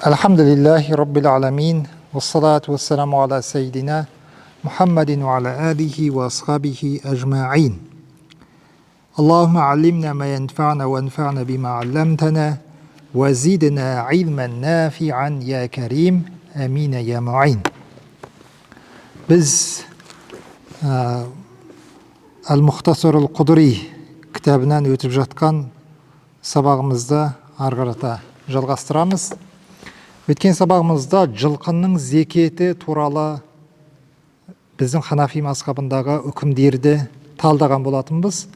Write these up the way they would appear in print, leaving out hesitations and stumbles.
Elhamdülillahi Rabbil alemin. Ve salatu ve selamu ala seyyidina Muhammedin ve ala alihi ve ashabihi ecma'in. Allahümme allimna ma yenfa'na ve enfa'na bima allamtana ve zidna ilmen nafi'an ya kerim. Amine ya mu'in. Biz Al-Muhtasarul Qudri kitabından ötüp жатқан сабағымызды ары қарата жалғастырамыз. Өткен сабағымызда жылқының зекеті туралы біздің Ханафи мазхабындағы үкімдерді талдаған болатынбыз.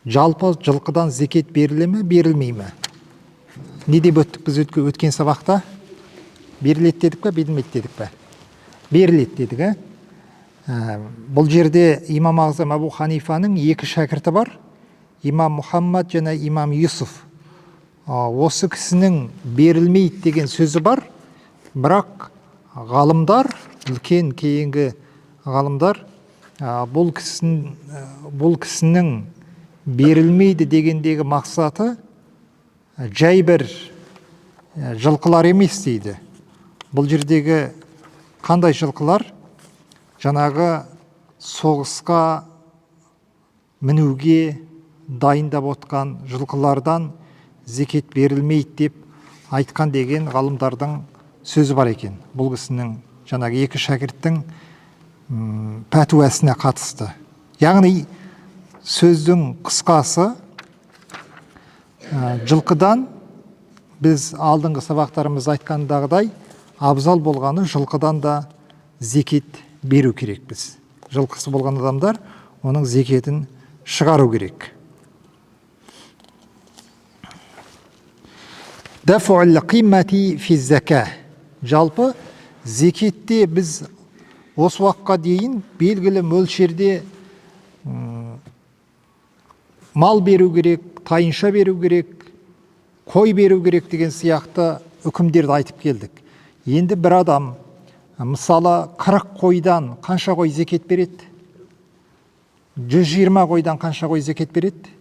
Жалпы жылқыдан зекет беріле ме, берілмей ме? Не деп өттік біз өткен сабақта? Беріледі дедік пе, берілмейді дедік пе? Беріледі дедік. Бұл жерде имам Ағзам Абу Ханифаның екі шәкірті бар. Имам Мұхаммад және имам Юсуф. Осы кісінің берілмейді деген сөзі бар, бірақ ғалымдар, үлкен кейінгі ғалымдар бұл кісінің берілмейді дегендегі мақсаты жай бір жылқылар емес дейді. Бұл жердегі қандай жылқылар? Жаңағы соғысқа мінуге дайындап отқан жылқылардан зекет берілмейді деп айтқан деген ғалымдардың сөзі бар екен. Бұл кісінің жаңағы екі шәкірттің пәтуасына қатысты. Яғни сөздің қысқасы жылқыдан біз алдыңғы сабақтарымыз айтқандағыдай абзал болғаны жылқыдан да зекет беру керекпіз. Жылқысы болған адамдар оның зекетін шығару керек. Дафу'л қиммати фи зака. Жалпы зекетте біз осы уақытқа дейін белгілі мөлшерде мал беру керек, тайынша беру керек, қой беру керек деген сияқты үкімдерді айтып келдік. Енді бір адам мысалы 40 қойдан қанша қой зекет береді? 120 қойдан қанша қой зекет береді?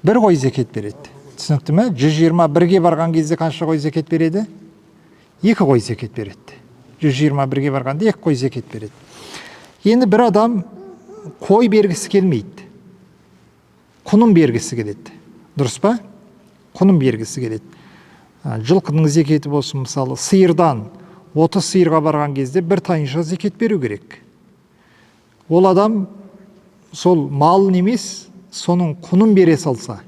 Бір қой зекет береді. Түсінікті ме? 121-ге барған кезде қанша қой зекет береді? 2 қой зекет береді. 121-ге барғанда 2 қой зекет береді. Енді бір адам қой бергісі келмейді. Құнын бергісі келеді. Дұрыс па? Құнын бергісі келеді. Жылқының зекеті болсын, мысалы, сиырдан 30 сиырға барған кезде бір тайынша зекет беру керек. Ол адам сол малын емес, соның құнын бере салса,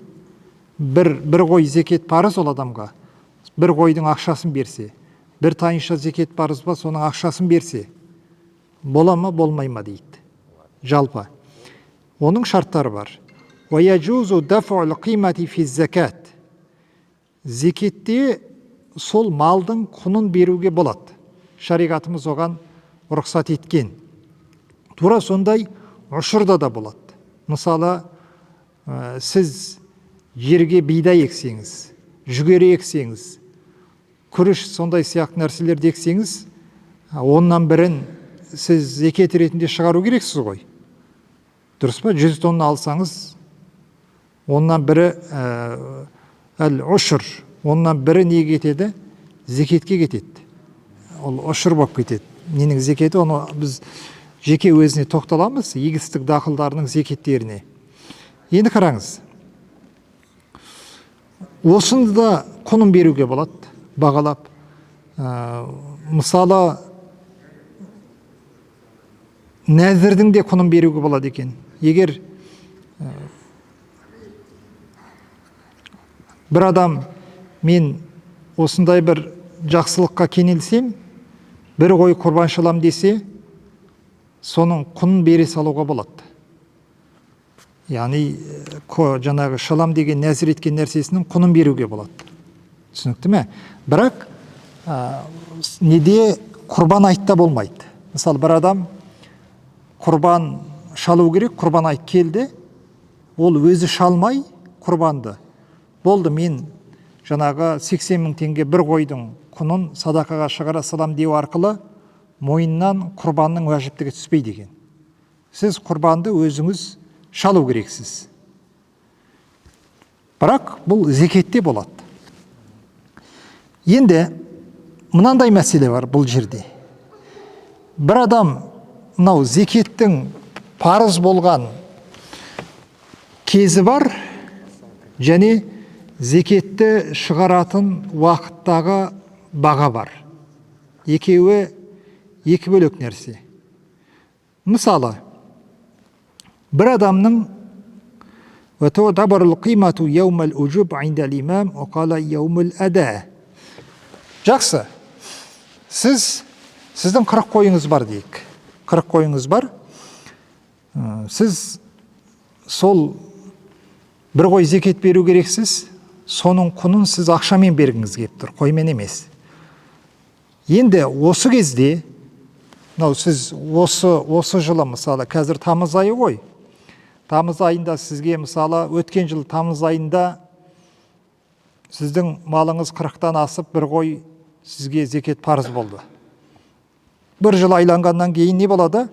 бір қой зекет парыз ол адамға, бір қойдың ақшасын берсе, бір тайынша зекет парыз ба, соның ақшасын берсе, бола ма, болмай ма дейді. Жалпы. Оның шарттары бар. وَيَجُوزُ دَفْعُ الْقِيمَةِ فِي الزَّكَاتِ. Зекетте сол малдың құнын беруге болады. Шариғатымыз оған рұқсат еткен. Тура сондай ұшырда да болады. Мысалы, сіз жерге бидай ексеңіз, жүгері ексеңіз, күріш сондай сияқты нәрселерді ексеңіз, оннан бірін сіз зекет ретінде шығару керексіз ғой. Дұрыс па? 100 тонна алсаңыз, оннан бірі ұшыр, оннан бірі не кетеді? Зекетке кетеді. Ол ұшыр болып кетеді. Ненің зекеті? Оны біз жеке өзіне тоқталамыз, егістік дақылдарының зекеттеріне. Енді қараңыз. Осында да құнын беруге болады, бағалап. Мысалы, нәзірдің де құнын беруге болады екен. Егер бір адам мен осындай бір жақсылыққа кенелсем, бір қой құрбан шалам десе, соның құнын бере салуға болады. Яғни жаңағы шалам деген нәзір еткен нәрсесінің құнын беруге болады. Түсінікті ме? Бірақ неде құрбан айтта болмайды. Мысалы, бір адам құрбан шалу керек, құрбан айт келді, ол өзі шалмай құрбанды. Болды, мен жаңағы 80 000 теңге бір қойдың құнын садақаға шығара салам деу арқылы мойыннан құрбанның уәжіптігі түспейді екен. Сіз құрбанды өзіңіз шалу керексіз. Бірақ бұл зекетте болады. Енді мынандай мәселе бар бұл жерде. Бір адам мынау зекеттің парыз болған кезі бар, және зекетті шығаратын уақыттағы баға бар. Екеуі екі бөлек нәрсе. Мысалы, бір адамның وتعتبر القيمة يوم الوجوب عند الإمام وقال يوم الأداء. Жақсы, сіздің 40 қойыңыз бар дейік. 40 қойыңыз бар. Сіз сол бір қой зекет беру керексіз, соның құнын сіз ақшамен бергіңіз келіп тұр, қоймен емес. Енді осы кезде, сіз осы жылы, мысалы, қазір тамыз айы ғой. Тамыз айында сізге, мысалы, өткен жыл тамыз айында сіздің малыңыз 40-тан асып, бір қой сізге зекет парыз болды. Бір жыл айланғаннан кейін не болады?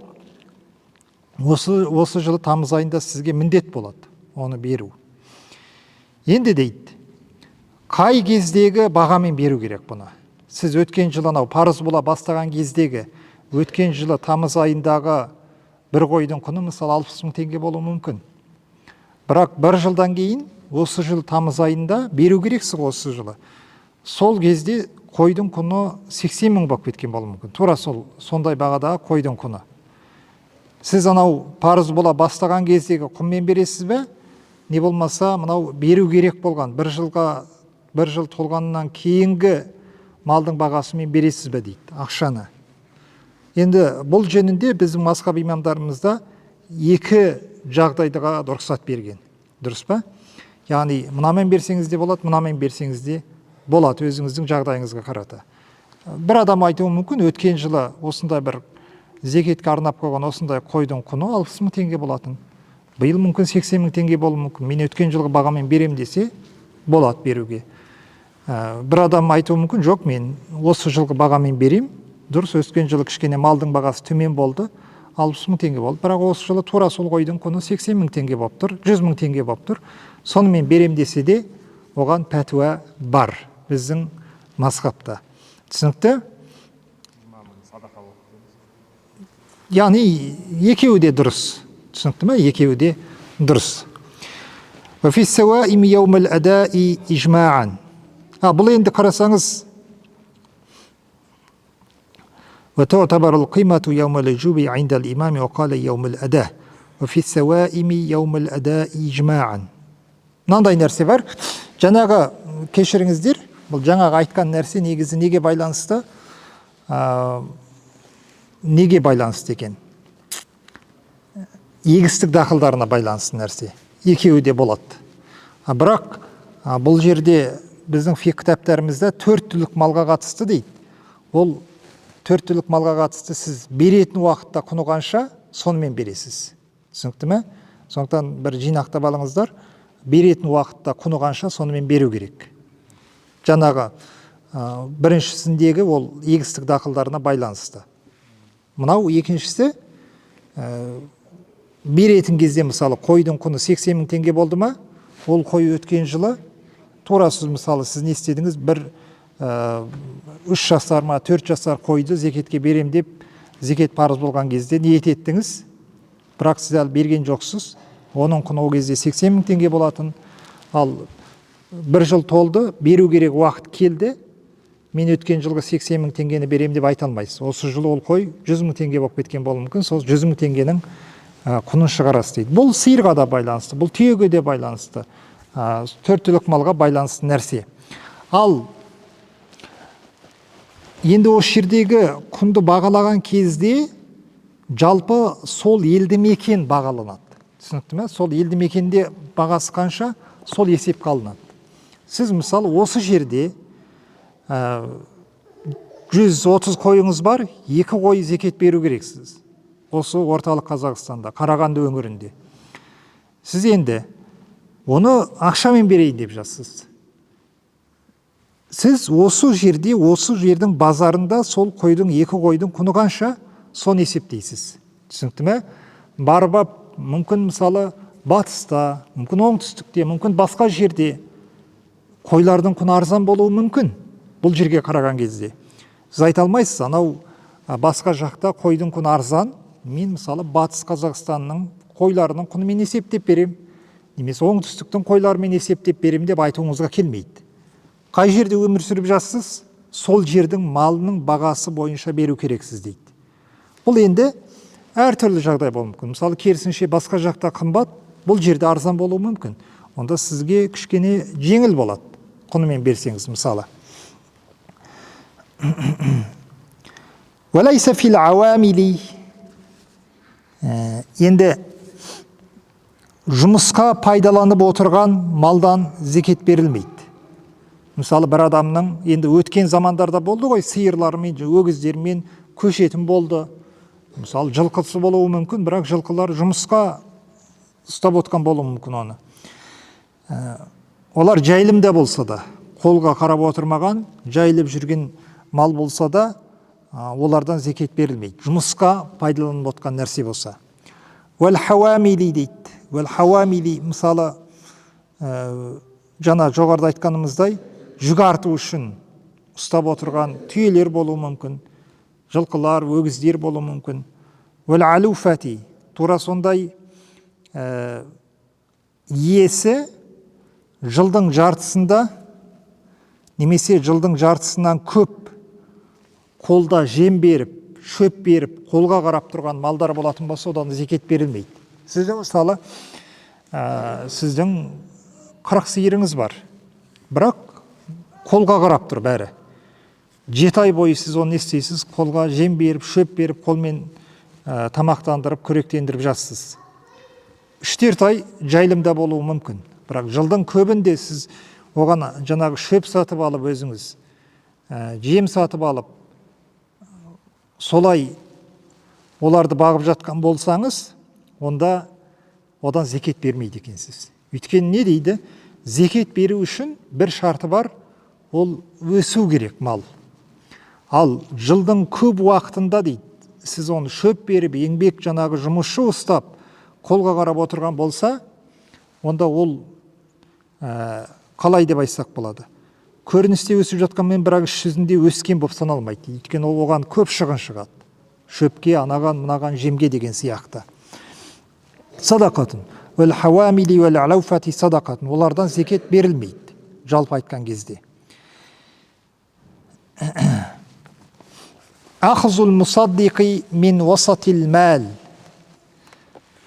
Осы жылы тамыз айында сізге міндет болады оны беру. Енді дейді, қай кездегі бағамен беру керек бұны? Сіз өткен жылы парыз бола бастаған кездегі, өткен жылы тамыз айындағы бір қойдың құны мысалы 60 мың теңге болуы мүмкін. Бірақ бір жылдан кейін, осы жыл тамыз айында беру керексіз осы жылы. Сол кезде қойдың құны 80 мың болып кеткен болуы мүмкін. Тура сондай бағадағы қойдың құны. Сіз парыз бола бастаған кездегі құнмен бересіз бе? Не болмаса, беру керек болған бір жыл толғаннан кейінгі малдың бағасымен бересіз бе дейді, ақшаны. Енді бұл жөнінде біздің мазхаб имамдарымызда екі жағдайға рұқсат берген. Дұрыс па? Яғни, мынамен берсеңіз де болады, мынамен берсеңіз де болады, өзіңіздің жағдайыңызға қарата. Бір адам айтуы мүмкін, өткен жылы осындай бір зекетке арнап қойған осындай қойдың құны 60 мың теңге болатын. Биыл мүмкін 80 мың теңге болуы мүмкін. Мен өткен жылғы бағамен берем десе, болады беруге. Бір адам айтуы мүмкін, жоқ, мен осы жылғы бағамен берем. Дұрыс, өткен жылы кішкене малдың бағасы төмен болды, 60 мың теңге болды. Бірақ осы жылы тура сол қойдың құны 80 мың теңге болып тұр, 100 мың теңге болып тұр. Сонымен берем десе де, оған пәтуа бар біздің мазхабта. Түсінікті? Яғни екеуі де дұрыс. Түсінікті ме? Екеуі де дұрыс. وفي السوائم يوم الأداء إجماعا. Бұл енді қарасаңыз, وتعتبر القيمة يوم الوجوب عند الإمام وقال يوم الأداء وفي السوائم يوم الأداء إجماعا. Мынандай нәрсе бар. Жаңағы кешіріңіздер, бұл жаңағы айтқан нәрсе негізі неге байланысты? Неге байланысты екен? Егістік дақылдарына байланысты нәрсе. Екеуі де болады. Бірақ бұл жерде біздің фиқ кітаптарымызда 4 түлік малға қатысты дейді. Ол 4 түлік малға қатысты сіз беретін уақытта құны қанша, сонымен бересіз. Түсінікті ме? Сондықтан бір жинақтап алыңыздар. Беретін уақытта құны қанша, сонымен беру керек. Жаңағы біріншісіндегі ол егістік дақылдарына байланысты. Мынау екіншісі, беретін кезде мысалы қойдың құны 80 мың теңге болды ма, ол қой өткен жылы турасыз, мысалы сіз не істедіңіз, бір 3 жасар ма 4 жасар қойды зекетке берем деп зекет парыз болған кезде ниет еттіңіз, бірақ сіз әлі берген жоқсыз, оның құны ол кезде 80 мың теңге болатын. Ал бір жыл толды, беру керек уақыт келді, мен өткен жылғы 80 мың теңгені берем деп айта алмайсыз. Осы жылы ол қой 100 мың теңге болып кеткен болуы мүмкін, сол 100 мың теңгенің құнын шығарасыз дейді. Бұл сиырға да байланысты, бұл түйеге де байланысты, 4 түлік малға байланысты нәрсе. Ал енді осы жердегі құнды бағалаған кезде жалпы сол елді мекен бағаланады. Түсінікті ме? Сол елді мекенде бағасы қанша, сол есеп қалынады. Сіз мысалы осы жерде 130 қойыңыз бар, 2 қой зекет беру керексіз. Осы орталық Қазақстанда, Қарағанды өңірінде. Сіз енді оны ақшамен берейін деп жатсыз. Сіз осы жерде, осы жердің базарында сол қойдың, 2 қойдың құны қанша, соны есептейсіз. Түсінікті ме? Барып, мүмкін мысалы батыста, мүмкін оңтүстікте, мүмкін басқа жерде қойлардың құны арзан болуы мүмкін. бұл жерге қараған кезде. Сіз айта алмайсыз, анау басқа жақта қойдың құны арзан, мен мысалы батыс Қазақстанның қойларының құны мен есептеп берем, немесе оңтүстіктің қойларымен есептеп берем деп айтуыңызға келмейді. Қай жерде өмір сүріп жатсыз, сол жердің малының бағасы бойынша беру керексіз дейді. Бұл енді әртүрлі жағдай болуы мүмкін. Мысалы керісінше басқа жақта қымбат, бұл жерде арзан болуы мүмкін. Онда сізге кішкене жеңіл болады, құнымен берсеңіз мысалы. Валайса фил ауамили, енді жұмысқа пайдаланып отырған малдан зекет берілмейді. Мысалы бір адамның енді өткен замандарда болды ғой, сиырлармен, өгіздермен көшетін болды. Мысалы жылқысы болуы мүмкін, бірақ жылқылар жұмысқа ұстап отқан болуы мүмкін оны. Олар жайылымда болса да, қолға қарап отырмаған, жайылып жүрген мал болса да, олардан зекет берілмейді. Жұмысқа пайдаланып отқан нәрсе болса. Уәл хауамили дейді. Уәл хауамили, мысалы, жаңа жоғарыда айтқанымыздай, жүк арту үшін ұстап отырған түйелер болуы мүмкін, жылқылар, өгіздер болуы мүмкін. Уәл алуфати, тура сондай иесі жылдың жартысында немесе жылдың жартысынан көп қолда жем беріп, шөп беріп, қолға қарап тұрған малдар болатын болса, одан зекет берілмейді. Сіздің мысалы, сіздің 40 сиырыңыз бар, бірақ қолға қарап тұр бәрі. 7 ай бойы сіз оны не істейсіз? Қолға жем беріп, шөп беріп, қолмен тамақтандырып, көректендіріп жатсыз. 3-4 ай жайылымда болуы мүмкін. Бірақ жылдың көбінде сіз оған жаңағы шөп сатып алып өзіңіз, жем сатып алып, солай оларды бағып жатқан болсаңыз, онда одан зекет бермейді екенсіз. Өйткені не дейді? Зекет беру үшін бір шарты бар, ол өсу керек мал. Ал жылдың көп уақытында дейді, сіз оны шөп беріп, еңбек жаңағы жұмысшы ұстап, қолға қарап отырған болса, онда ол қалай деп айтсақ болады. Көріністе өсіп жатқанмен бірақ іс жүзінде өскен болып саналмайды. Өйткені оған көп шығын шығады. Шөпке, анаған, мынаған, жемге деген сияқты. Садақатын. Вәл хауамили вәл алауфати садақатын. Олардан зекет берілмейді, жалпы айтқан кезде. Ахзул мусаддиқи мин васатил мал.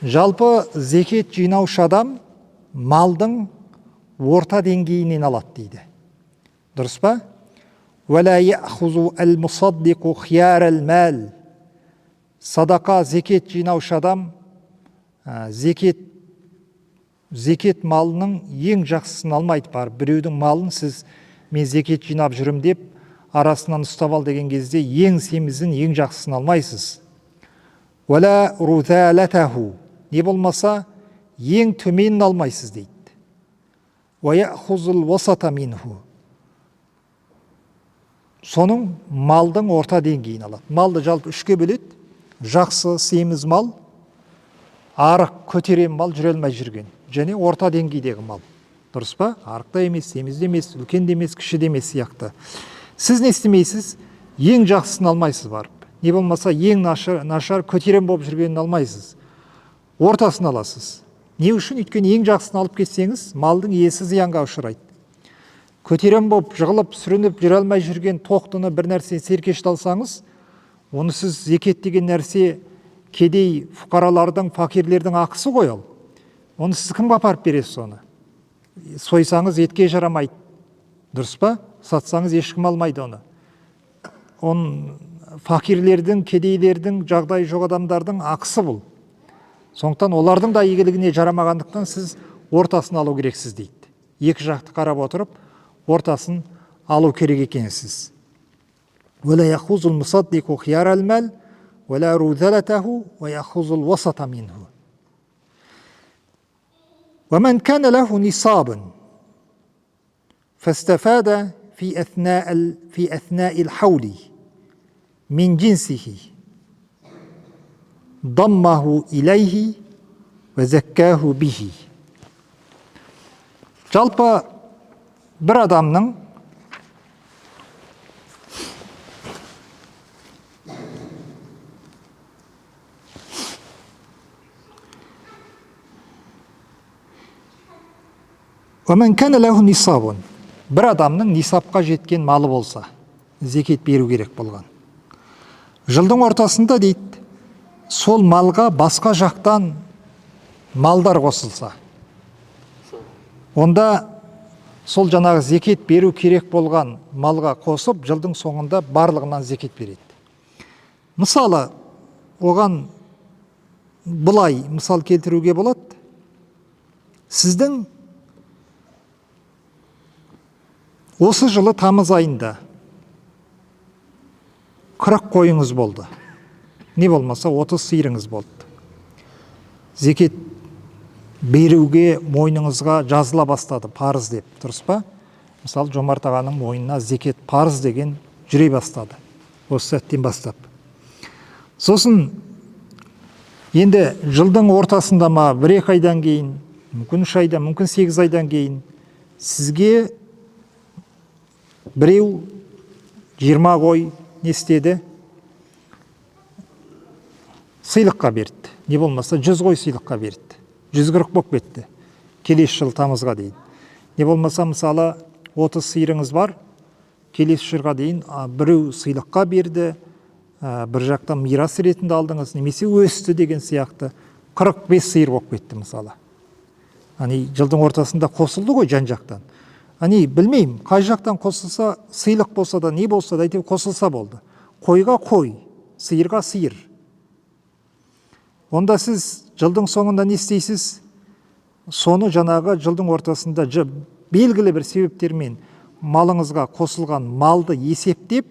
Жалпы зекет жинаушы адам малдың орта деңгейінен алады дейді. Дұрыс па? Вәлә яхузу әл-мусаддиқу хияр әл-мәл. Садақа зекет жинаушы адам зекет малының ең жақсысын алмайды. Бар біреудің малын сіз мен зекет жинап жүрім деп арасынан ұстап ал деген кезде ең семізін, ең жақсысын алмайсыз. Вәлә рузалатаху. Не болмаса ең төменін алмайсыз дейді. Ваяхузул васата минху. Соның малдың орта деңгейін алады. Малды жалпы үшке бөледі. Жақсы, семіз мал, арық, көтерем мал, жүре алмай жүрген. Және орта деңгейдегі мал. Дұрыс па? Арықта емес, семіз емес, үлкен де емес, кіші де емес сияқты. Сіз не істемейсіз? Ең жақсысын алмайсыз барып. Не болмаса ең нашар көтерем болып жүргенін алмайсыз. Ортасын аласыз. Не үшін? Өйткені ең жақсысын алып кетсеңіз, малдың иесі зиянға ұшырайды. Көтерем болып, жығылып, сүрініп жүре алмай жүрген тоқтыны бір нәрсе серкешті алсаңыз, оны сіз зекет деген нәрсе кедей фуқаралардың, фақирлердің ақысы ғой ол. Оны сіз кімге апарып бересіз оны? Сойсаңыз етке жарамайды. Дұрыс па? Сатсаңыз ешкім алмайды оны. Оның фақирлердің, кедейлердің, жағдайы жоқ адамдардың ақысы бұл. Сондықтан олардың да игілігіне жарамағандықтан сіз ортасын алу керексіз дейді. Екі жақты қарап отырып, ортасын алу керек екенсіз. Вәлә яхузул мусаддиқу хияр әл-мәл, вәлә рузалатаху, вә яхузул васата минху. ومن كان له نصاب فاستفاد في أثناء الحول من جنسه ضمه إليه وزكاه به. Жалпы бір адамның ومن كان له نصاب бір адамның нисапқа жеткен малы болса, зекет беру керек болған. Жылдың ортасында дейді, сол малға басқа жақтан малдар қосылса, онда сол жаңағы зекет беру керек болған малға қосып, жылдың соңында барлығынан зекет береді. Мысалы, оған бұлай мысал келтіруге болады. Сіздің осы жылы тамыз айында 40 қойыңыз болды. Не болмаса 30 сиырыңыз болды. Зекет беруге мойныңызға жазыла бастады, парыз деп, дұрыс па? Мысалы, Жомарт ағаның мойнына зекет парыз деген жүре бастады. Осы сәттен бастап. Сосын енді жылдың ортасында ма, 1-2 айдан кейін, мүмкін 3 айдан, мүмкін 8 айдан кейін сізге біреу 20 қой не істеді? Сыйлыққа берді. Не болмаса 100 қой сыйлыққа берді. 140 болып кетті. Келесі жыл тамызға дейін. Не болмаса мысалы 30 сиырыңыз бар. Келесі жылға дейін біреу сыйлыққа берді. Бір жақтан мирас ретінде алдыңыз, немесе өсті деген сияқты 45 сиыр болып кетті мысалы. Жылдың ортасында қосылды ғой жан жақтан. Білмеймін, қай жақтан қосылса, сыйлық болса да, не болса да, әйтеуір қосылса болды. Қойға қой, сиырға сиыр. Онда сіз жылдың соңында не істейсіз? Соны жаңағы жылдың ортасында белгілі бір себептермен малыңызға қосылған малды есептеп,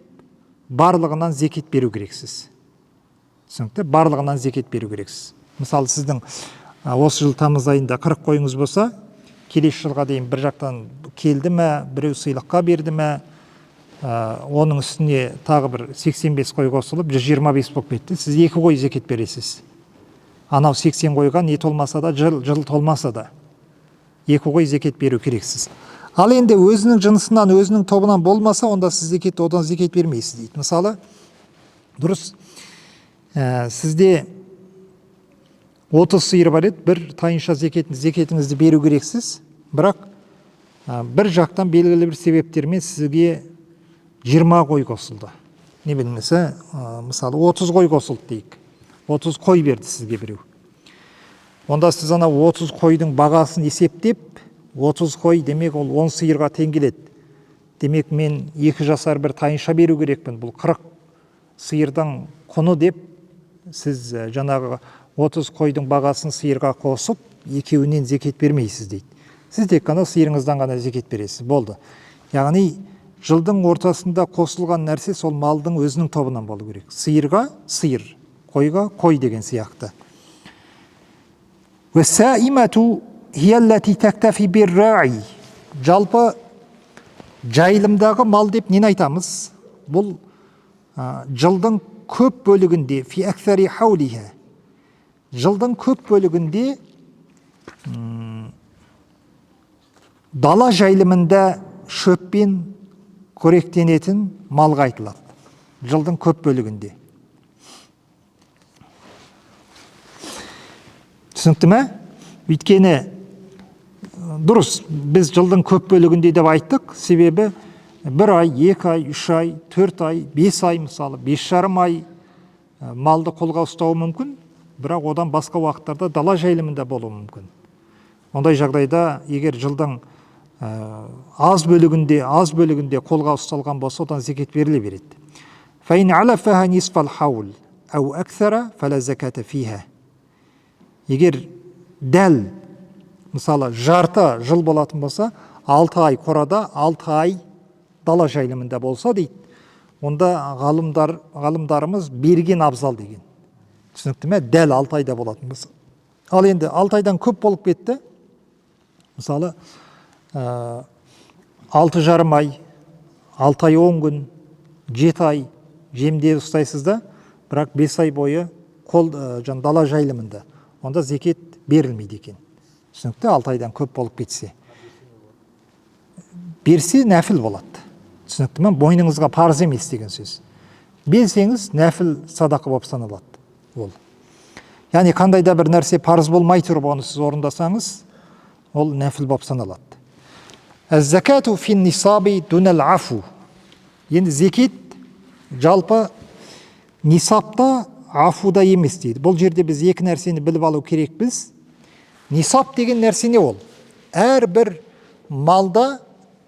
барлығынан зекет беру керексіз. Түсінікті? Барлығынан зекет беру керексіз. Мысалы, сіздің осы жыл тамыз айында 40 қойыңыз болса, келесі жылға дейін бір жақтан келді ме, біреу сыйлыққа берді ме, оның үстіне тағы бір 85 қой қосылып, 125 болып кетті. Сіз 2 қой зекет бересіз. Анау 80 қойға не толмаса да, жыл толмаса да 2 қой зекет беру керексіз. Ал енді өзінің жынысынан, өзінің тобынан болмаса, онда сіз одан зекет бермейсіз дейді. Мысалы, дұрыс, сізде 30 сиыр бар еді, бір тайынша зекетіңізді беру керексіз, бірақ бір жақтан белгілі бір себептермен сізге 20 қой қосылды. Не білмесе, мысалы 30 қой қосылды дейік. 30 қой берді сізге біреу. Онда сіз 30 қойдың бағасын есептеп, 30 қой демек ол 10 сиырға тең келеді. Демек мен 2 жасар бір тайынша беру керекпін. Бұл 40 сиырдың құны деп, сіз жаңағы 30 қойдың бағасын сиырға қосып, екеуінен зекет бермейсіз дейді. Сіз тек қана сиырыңыздан ғана зекет бересіз. Болды. Яғни жылдың ортасында қосылған нәрсе сол малдың өзінің тобынан болу керек. Сиырға сиыр, қойға қой деген сияқты. Жалпы жайылымдағы мал деп нені айтамыз? Бұл жылдың көп бөлігінде, жылдың көп бөлігінде дала жайылымында шөппен қоректенетін малға айтылады. Жылдың көп бөлігінде. Түсінікті ме? Өйткені дұрыс, біз жылдың көп бөлігінде деп айттық, себебі 1 ай, 2 ай, 3 ай, 4 ай, 5 ай, мысалы 5,5 ай малды қолға ұстауы мүмкін, бірақ одан басқа уақыттарда дала жайылымында болуы мүмкін. Ондай жағдайда, егер жылдың аз бөлігінде қолға ұсталған болса, одан зекет беріле береді. Егер дәл, мысалы, жарты жыл болатын болса, 6 ай қорада, 6 ай дала жайылымында болса дейді, онда ғалымдарымыз берген абзал деген. Түсінікті ме? Дәл 6 айда болатын болса. Ал енді 6 айдан көп болып кетті. Мысалы, 6,5 ай, 6 ай 10 күн, 7 ай жемде ұстайсыз да, бірақ 5 ай бойы дала жайылымында. Онда зекет берілмейді екен. Түсінікті, 6 айдан көп болып кетсе. Берсе нәфіл болады. Түсінікті ме? Бойныңызға парыз емес деген сөз. Берсеңіз нәфіл садақа болып саналады. Яғни қандай да бір нәрсе парыз болмай тұрып, оны сіз орындасаңыз, ол нәфіл болып саналады. Az-zakatu fin nisabi dunal афу. Енді зекет жалпы нисапта, афуда емес дейді. Бұл жерде біз екі нәрсені біліп алу керекпіз. Нисап деген нәрсе не ол? Әрбір малда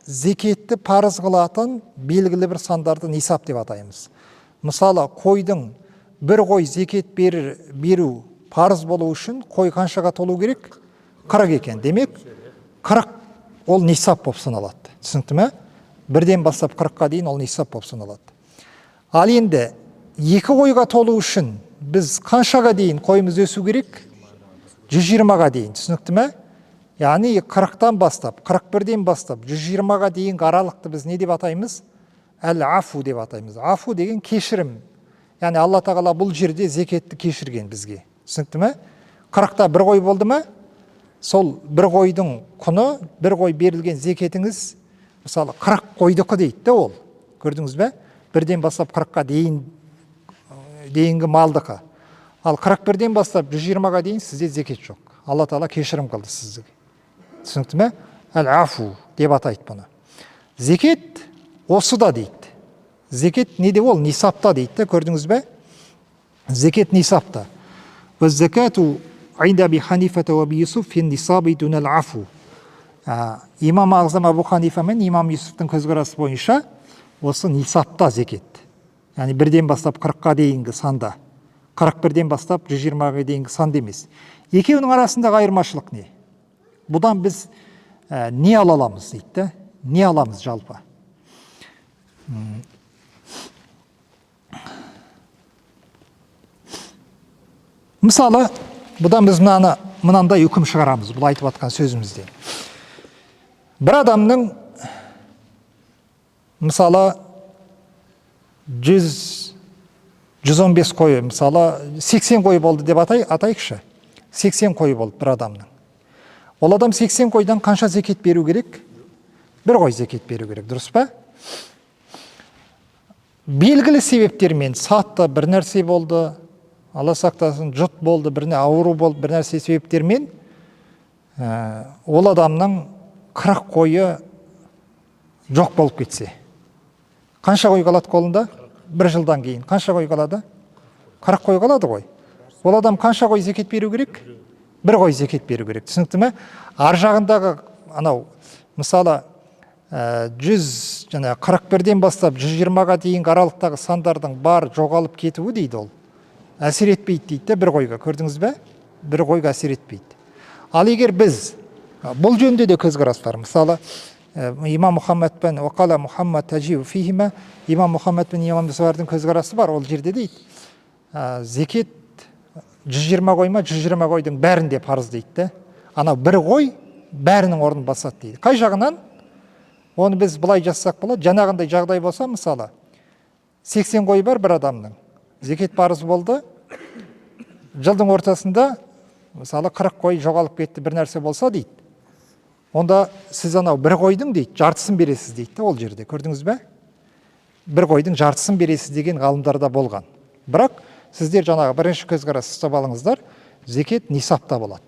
зекетті парыз қылатын белгілі бір сандарды нисап деп атаймыз. Мысалы, қойдың бір қой зекет беру парыз болу үшін қой қаншаға толу керек? 40 екен. Демек, 40 ол нисап болып саналады. Түсінікті ме? Бірден бастап 40-қа дейін ол нисап болып саналады. Ал енді екі қойға толу үшін біз қаншаға дейін қойымыз өсу керек? 120-ға дейін. Түсінікті ме? Яғни 40-тан бастап, 41-ден бастап 120-ға дейінгі аралықты біз не деп атаймыз? Әл-афу деп атаймыз. Афу деген кешірім. Яғни Алла тағала бұл жерде зекетті кешірген бізге. Түсінікті ме? 40-та бір қой болды ма? Сол бір қойдың құны, бір қой берілген зекетіңіз, мысалы 40 қойдықы дейді ол. Көрдіңіз бе? Бірден бастап 40-қа дейінгі малдықы. Ал 41-ден бастап 120-ға дейін сізде зекет жоқ. Алла тағала кешірім қылды сізге. Түсінікті ме? Әл-афу деп атайды бұны. Зекет осыда дейді. Зекет неде ол? Нисапта дейді. Көрдіңіз бе? Зекет нисапта. Ваз-закату инда Аби Ханифата ва Аби Юсуф фин нисаби дунал афу. Имам Ағзам Абу Ханифа мен имам Юсуфтың көзқарасы бойынша осы нисапта зекет. Яғни бірден бастап 40-қа дейінгі санда. 41-ден бастап 120-ға дейінгі санда емес. Екеуінің арасындағы айырмашылық не? Бұдан біз не ала аламыз дейді. Не аламыз жалпы? Мысалы, бұдан біз мынандай үкім шығарамыз, бұл айтып атқан сөзімізде. Бір адамның мысалы 115 қойы, мысалы 80 қойы болды деп атайықшы. 80 қойы болды бір адамның. Ол адам 80 қойдан қанша зекет беру керек? Бір қой зекет беру керек, дұрыс па? Белгілі себептермен сатты, бір нәрсе болды, Алла сақтасын, жұт болды, біріне ауру болды, бір нәрсе себептермен ол адамның 40 қойы жоқ болып кетсе. Қанша қой қалады қолында? Бір жылдан кейін. Қанша қой қалады? 40 қой қалады ғой. Ол адам қанша қой зекет беру керек? Бір қой зекет беру керек. Түсінікті ме? Ар жағындағы анау, мысалы 41-ден бастап 120-ға дейінгі аралықтағы сандардың бар жоғалып кетуі дейді ол. Әсер етпейді дейді бір қойға. Көрдіңіз бе? Бір қойға әсер етпейді. Ал егер біз бұл жөнде де көзқарас бар. Мысалы, имам Мұхаммад пен Уақала Мұхаммад тәжиу фихима, имам Мұхаммад пен имам Мұсавардың көзқарасы бар. Ол жерде дейді, зекет 120 қой ма, 120 қойдың бәрінде парыз дейді. Анау бір қой бәрінің орнын басады дейді. Қай жағынан? Оны біз былай жазсақ болады. Жаңағындай жағдай болса, мысалы, 80 қой бар бір адамның. Зекет парыз болды. Жылдың ортасында, мысалы, 40 қой жоғалып кетті, бір нәрсе болса дейді. Онда сіз анау бір қойдың дейді, жартысын бересіз дейді ол жерде. Көрдіңіз бе? Бір қойдың жартысын бересіз деген ғалымдарда болған. Бірақ сіздер жаңағы бірінші көзқарас ұстап алыңыздар, зекет нисапта болады.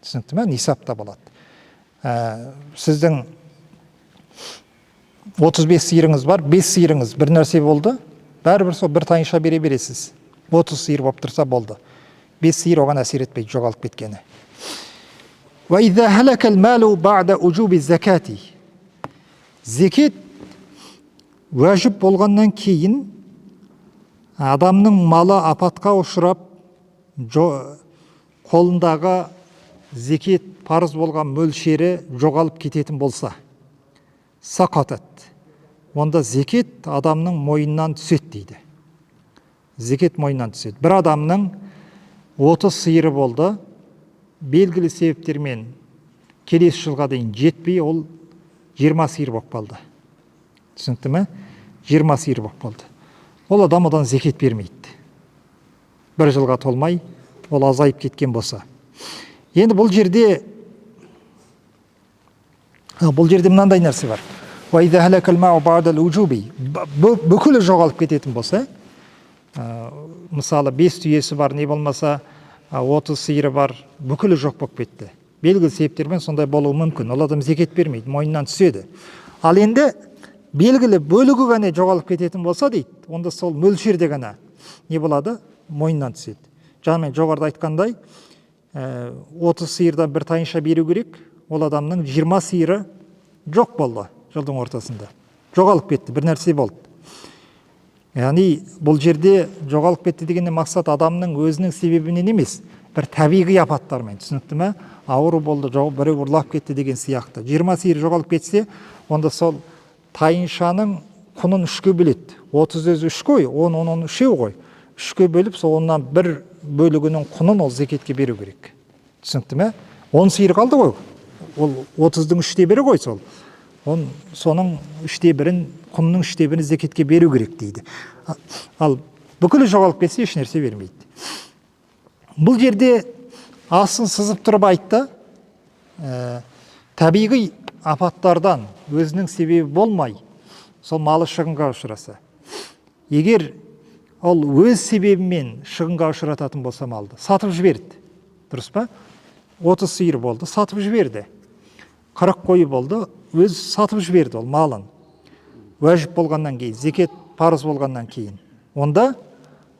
Түсінікті ме? Нисапта болады. Сіздің 35 сиырыңыз бар, 5 сиырыңыз бір нәрсе болды, бәрібір сол бір тайынша бере бересіз. 30 сиыр болып тұрса болды. 5 сиыр оған әсер етпейді, жоғалып кеткені. وَإِذَا هَلَكَ الْمَالُ بَعْدَ أُجُوبِ الزَّكَاةِ. Зекет уәжіп болғаннан кейін адамның малы апатқа ұшырап, қолындағы зекет парыз болған мөлшері жоғалып кететін болса, сақатат. Онда зекет адамның мойнынан түседі дейді. Зекет мойнынан түседі. Бір адамның 30 сиыры болды, белгілі себептермен келесі жылға дейін жетпей, ол 20 сиыр болып қалды. Түсінікті ме? 20 сиыр болып қалды. Ол адам одан зекет бермейді. Бір жылға толмай, ол азайып кеткен болса. Енді бұл жерде мынандай нәрсе бар. Бүкілі жоғалып кететін болса, мысалы 5 түйесі бар, не болмаса 30 сиыры бар, бүкілі жоқ болып кетті. белгілі себептермен сондай болуы мүмкін. Ол адам зекет бермейді, мойнынан түседі. Ал енді белгілі бөлігі ғана жоғалып кететін болса дейді, онда сол мөлшерде ғана не болады? Мойнынан түседі. Жаңа мен жоғарыда айтқандай, 30 сиырдан бір тайынша беру керек, ол адамның 20 сиыры жоқ болды жылдың ортасында. Жоғалып кетті, бір нәрсе болды. Яғни бұл жерде жоғалып кетті дегеннен мақсат адамның өзінің себебінен емес, бір табиғи апаттармен, түсінікті ме? Ауру болды, біреу ұрлап кетті деген сияқты. 20 сиыр жоғалып кетсе, онда сол тайыншаның құнын үшке бөледі. 30 өзі 3 қой, 10 үшеу ғой. 3-ке бөліп, сол оннан бір бөлігінің құнын ол зекетке беру керек. Түсінікті ме? 10 сиыр қалды ғой. Ол 30-дің 3/1 ғой сол. Соның 3/1-ін, құнның 3/1-ін зекетке беру керек дейді. Ал бүкілі жоғалып кетсе еш нәрсе бермейді. Бұл жерде асын сызып тұрып айтты, табиғи апаттардан өзінің себебі болмай, сол малы шығынға ұшыраса. Егер ол өз себебімен шығынға ұшырататын болса малды, сатып жіберді. Дұрыс па? 30 сиыр болды, сатып жіберді. 40 қойы болды, өз сатып жіберді ол малын. Уәжіп болғаннан кейін, зекет парыз болғаннан кейін. Онда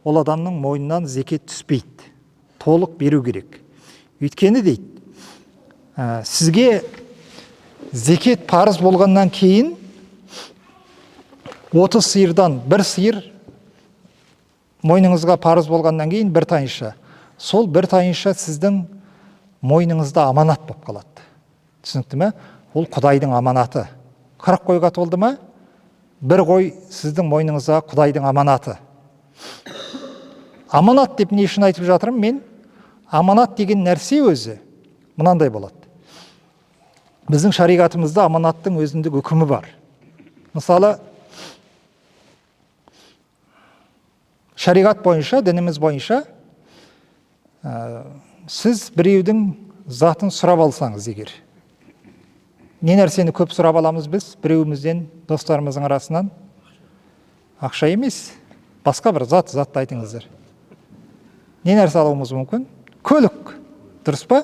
ол адамның мойнынан зекет түспейді. Толық беру керек. Өйткені дейді, сізге зекет парыз болғаннан кейін 30 сиырдан бір сиыр мойныңызға парыз болғаннан кейін бір тайынша. Сол бір тайынша сіздің мойныңызда аманат болып қалады. Түсінікті ме? Ол Құдайдың аманаты. 40 қойға толды ма? Бір қой сіздің мойныңызға Құдайдың аманаты. Аманат деп не үшін айтып жатырмын мен? Аманат деген нәрсе өзі мынандай болады. Біздің шариғатымызда аманаттың өзіндік үкімі бар. Мысалы, шариғат бойынша, дініміз бойынша, сіз біреудің затын сұрап алсаңыз егер, не нәрсені көп сұрап аламыз біз біреуімізден, достарымыздың арасынан? Ақша емес, басқа бір затты айтыңыздар. Не нәрсе алуымыз мүмкін? Көлік, дұрыс па?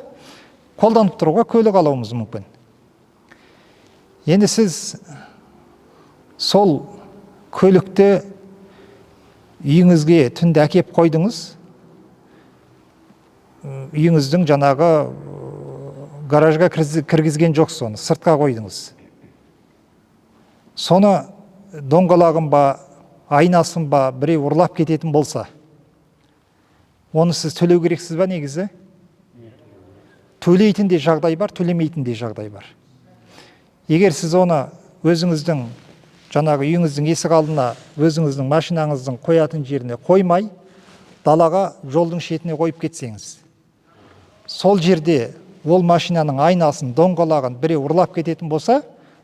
Қолданып тұруға көлік алуымыз мүмкін. Енді сіз сол көлікті үйіңізге түнде әкеп қойдыңыз, үйіңіздің жаңағы гаражға кіргізген жоқ, соны сыртқа қойдыңыз. Соны доңғалағын ба, айнасын ба біреу ұрлап кететін болса, оны сіз төлеу керексіз ба негізі? Төлейтін де жағдай бар, төлемейтін де жағдай бар. Егер сіз оны өзіңіздің жаңағы үйіңіздің есік алдына, өзіңіздің машинаңыздың қоятын жеріне қоймай, далаға, жолдың шетіне қойып кетсеңіз, сол жерде ол машинаның айнасын, доңғалағын біреу ұрлап кететін болса,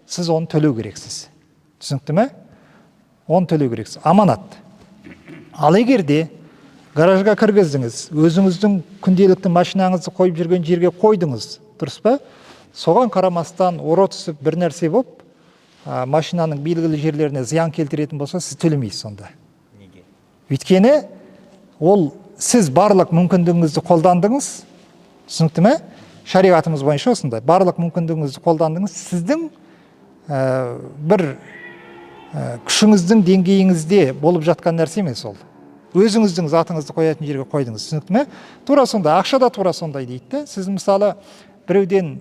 сіз оны төлеу керексіз. Түсінікті ме? Оны төлеу керексіз. Аманат. Ал егер де гаражға кіргіздіңіз, өзіңіздің күнделікті машинаңызды қойып жүрген жерге қойдыңыз, дұрыс па? Соған қарамастан ұры түсіп бір нәрсе болып, машинаның белгілі жерлеріне зиян келтіретін болса, сіз төлемейсіз сонда. Неге? Өйткені ол сіз барлық мүмкіндігіңізді қолдандыңыз, түсінікті ме? Шариғатымыз бойынша осындай, барлық мүмкіндігіңізді қолдандыңыз, сіздің бір күшіңіздің деңгейіңізде болып жатқан нәрсе емес ол. Өзіңіздің затыңызды қоятын жерге қойдыңыз, түсінікті ме? Тура сондай, ақша да тура сондай дейді. Сіз мысалы біреуден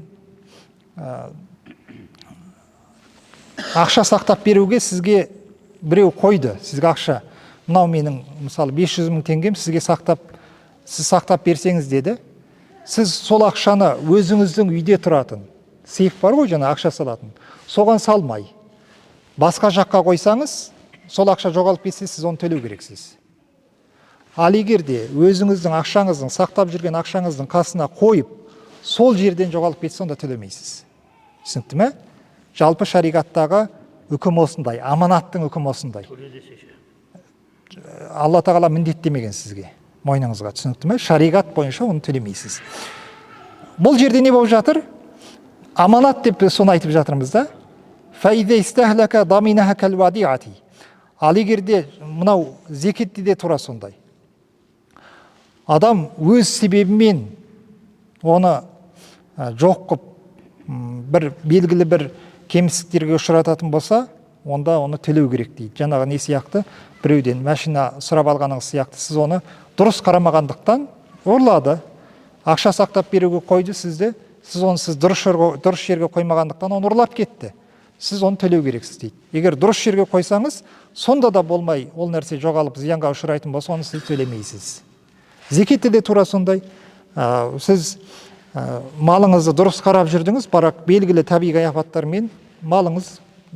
ақша сақтап беруге сізге біреу қойды, сізге ақша. Мынау менің мысалы 500 мың теңгем сізге сіз сақтап берсеңіз деді. Сіз сол ақшаны өзіңіздің үйде тұратын, сейф бар ғой жаңа ақша салатын, соған салмай, басқа жаққа қойсаңыз, сол ақша жоғалып кетсе, сіз оны төлеу керексіз. Ал егер де өзіңіздің ақшаңыздың, сақтап жүрген ақшаңыздың қасына қойып, сол жерден жоғалып кетсе, онда төлемейсіз. Түсінікті ме? Жалпы шариғаттағы үкім осындай, аманаттың үкімі осындай. Алла тағала міндеттемеген сізге, мойныңызға, түсінікті ме? Шариғат бойынша оны төлемейсіз. Бұл жерде не болып жатыр? Аманат деп соны айтып жатырмыз да. Ал егер де мынау зекетте де тура сондай. Адам өз себебімен оны жоқ қып бір белгілі бір кемістіктерге ұшырататын болса, онда оны төлеу керек дейді. Жаңағы не сияқты, біреуден машина сұрап алғаныңыз сияқты, сіз оны дұрыс қарамағандықтан ұрлады, ақша сақтап беруге қойды сізді, сіз оны дұрыс жерге қоймағандықтан оны ұрлап кетті. Сіз оны төлеу керексіз дейді. Егер дұрыс жерге қойсаңыз, сонда да болмай, ол нәрсе жоғалып зиянға ұшырайтын болса, оны сіз төлемейсіз. Зекетте де тура сондай. Сіз малыңызды дұрыс қарап жүрдіңіз, бірақ белгілі табиғи апаттармен малыңыз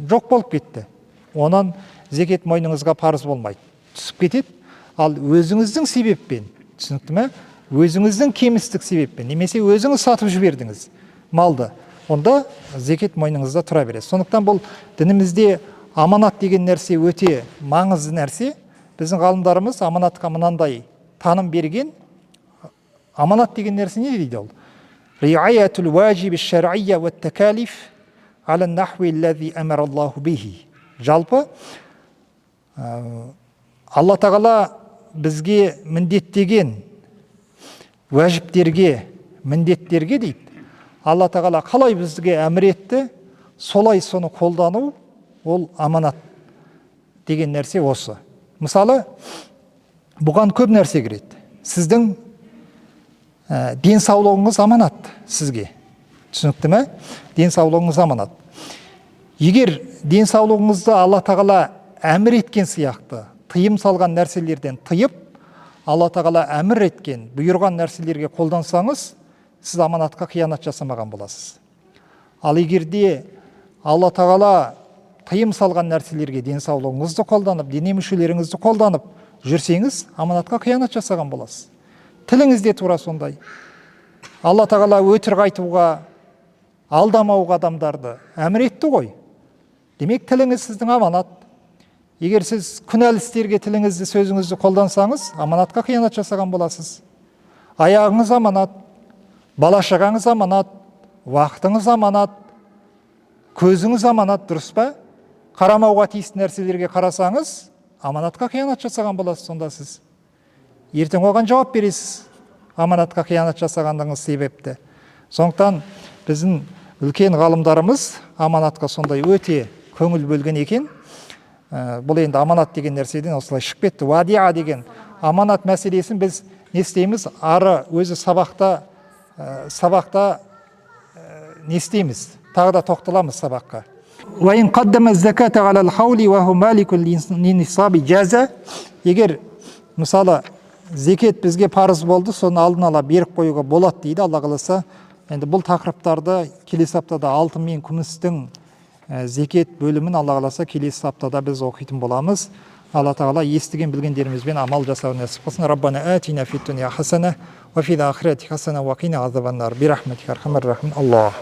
жоқ болып кетті. Онан зекет мойныңызға парыз болмайды, түсіп кетеді. Ал өзіңіздің себеппен, түсінікті ме? Өзіңіздің кемістік себеппен, немесе өзіңіз сатып жібердіңіз малды, онда зекет мойныңызда тұра береді. Сондықтан бұл дінімізде аманат деген нәрсе өте маңызды нәрсе. Біздің ғалымдарымыз аманатқа мынандай таным берген. Аманат деген нәрсе не дейді ол? Риаятул важиби шар'ия ва такалиф ала нахви аллази амара Аллаху бихи. Жалпы Алла тағала бізге міндеттеген уәжіптерге, міндеттерге дейді, Алла тағала қалай бізге әмір етті, солай соны қолдану, ол аманат деген нәрсе осы. Мысалы, бұған көп нәрсе кіреді. Сіздің денсаулығыңыз аманат сізге. Түсінікті ме? Денсаулығыңыз аманат. Егер денсаулығыңызды Алла тағала әмір еткен сияқты, тыйым салған нәрселерден тыйып, Алла тағала әмір еткен, бұйырған нәрселерге қолдансаңыз, сіз аманатқа қиянат жасамаған боласыз. Ал егерде Алла тағала тыйым салған нәрселерге денсаулығыңызды қолданып, дене мүшелеріңізді қолданып жүрсеңіз, аманатқа қиянат жасаған боласыз. Тіліңіз де тура сондай. Алла тағала өтірік айтуға, алдамауға адамдарды әмір етті ғой. Демек, тіліңіз сіздің аманат. Егер сіз күнәлі істерге тіліңізді, сөзіңізді қолдансаңыз, аманатқа қиянат жасаған боласыз. Аяғыңыз аманат, бала-шағаңыз аманат, уақытыңыз аманат, көзіңіз аманат, дұрыс па? Қарамауға тиісті нәрселерге қарасаңыз, аманатқа қиянат жасаған боласыз сонда сіз. Ертең оған жауап бересіз, аманатқа қиянат жасағандығыңыз себепті. Сондықтан біздің үлкен ғалымдарымыз аманатқа сондай өте көңіл бөлген екен. Бұл енді аманат деген нәрседен осылай шығып кетті. Вадиа деген аманат мәселесін біз не істейміз? Ары өзі сабақта не істейміз? Тағы да тоқталамыз сабаққа. Егер мысалы зекет бізге парыз болды, соны алдын ала беріп қоюға болады дейді Алла қаласа. Енді бұл тақырыптарды келесі аптада алтын мен күмістің зекет бөлімін Алла қаласа келесі аптада біз оқитын боламыз. Алла тағала естіген білгендерімізбен амал жасау нәсіп қылсын. Раббана атина фид дуния хасана ва фил ахирати хасана ва қина азабан нар. Бирахметика архамар рахим. Аллах.